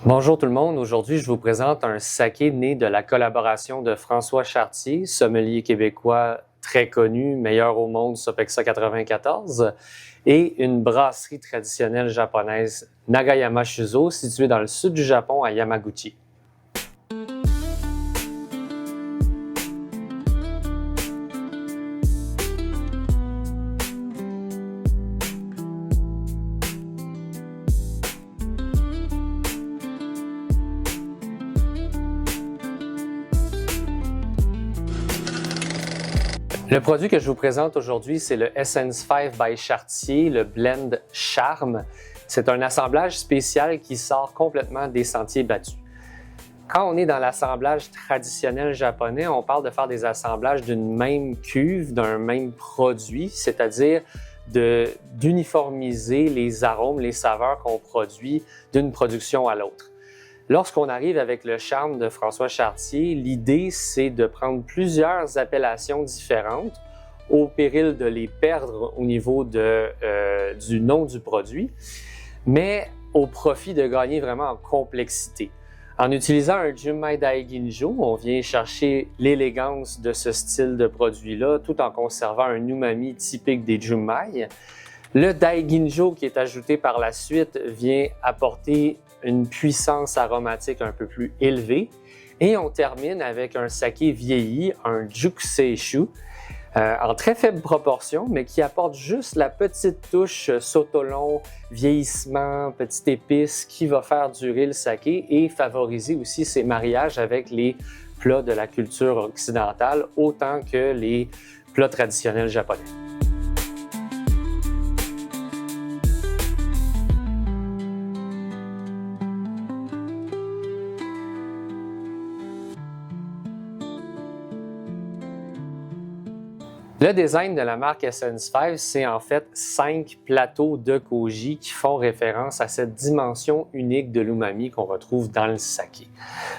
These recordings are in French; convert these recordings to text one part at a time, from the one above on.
Bonjour tout le monde, aujourd'hui je vous présente un saké né de la collaboration de François Chartier, sommelier québécois très connu, meilleur au monde Sopexa 94, et une brasserie traditionnelle japonaise Nagayama Shuzo, située dans le sud du Japon à Yamaguchi. Le produit que je vous présente aujourd'hui, c'est le Essence 5 by Chartier, le Blend Charme. C'est un assemblage spécial qui sort complètement des sentiers battus. Quand on est dans l'assemblage traditionnel japonais, on parle de faire des assemblages d'une même cuve, d'un même produit, c'est-à-dire d'uniformiser les arômes, les saveurs qu'on produit d'une production à l'autre. Lorsqu'on arrive avec le charme de François Chartier, l'idée, c'est de prendre plusieurs appellations différentes au péril de les perdre au niveau du nom du produit, mais au profit de gagner vraiment en complexité. En utilisant un Junmai Daiginjo, on vient chercher l'élégance de ce style de produit-là tout en conservant un umami typique des Junmai. Le Daiginjo qui est ajouté par la suite vient apporter une puissance aromatique un peu plus élevée. Et on termine avec un saké vieilli, un Jukuseishu, en très faible proportion, mais qui apporte juste la petite touche sotolon, vieillissement, petite épice qui va faire durer le saké et favoriser aussi ses mariages avec les plats de la culture occidentale autant que les plats traditionnels japonais. Le design de la marque Essence 5, c'est en fait 5 plateaux de koji qui font référence à cette dimension unique de l'umami qu'on retrouve dans le saké.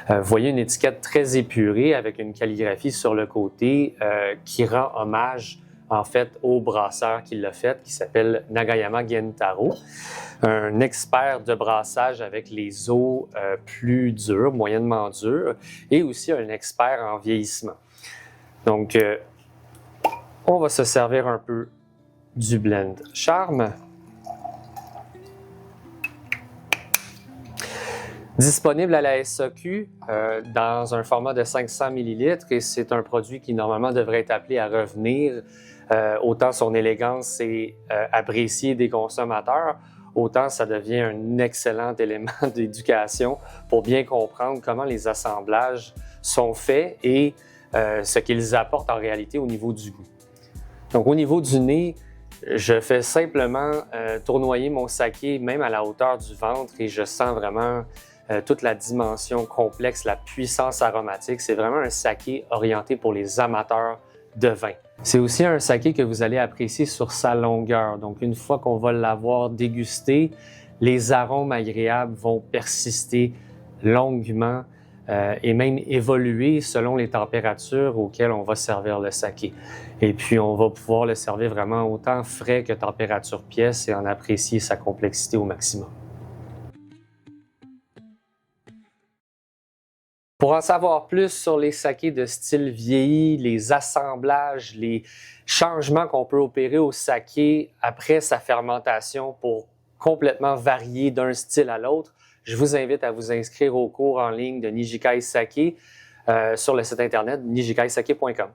Vous voyez une étiquette très épurée avec une calligraphie sur le côté qui rend hommage en fait au brasseur qui l'a fait, qui s'appelle Nagayama Gentaro, un expert de brassage avec les eaux plus dures, moyennement dures, et aussi un expert en vieillissement. Donc, on va se servir un peu du Blend Charme. Disponible à la SAQ dans un format de 500 ml et c'est un produit qui normalement devrait être appelé à revenir. Autant son élégance est appréciée des consommateurs, autant ça devient un excellent élément d'éducation pour bien comprendre comment les assemblages sont faits et ce qu'ils apportent en réalité au niveau du goût. Donc, au niveau du nez, je fais simplement tournoyer mon saké même à la hauteur du ventre et je sens vraiment toute la dimension complexe, la puissance aromatique. C'est vraiment un saké orienté pour les amateurs de vin. C'est aussi un saké que vous allez apprécier sur sa longueur. Donc, une fois qu'on va l'avoir dégusté, les arômes agréables vont persister longuement et même évoluer selon les températures auxquelles on va servir le saké. Et puis, on va pouvoir le servir vraiment autant frais que température pièce et en apprécier sa complexité au maximum. Pour en savoir plus sur les sakés de style vieilli, les assemblages, les changements qu'on peut opérer au saké après sa fermentation pour complètement varier d'un style à l'autre, je vous invite à vous inscrire au cours en ligne de Nijikai Saké sur le site internet nijikaisake.com.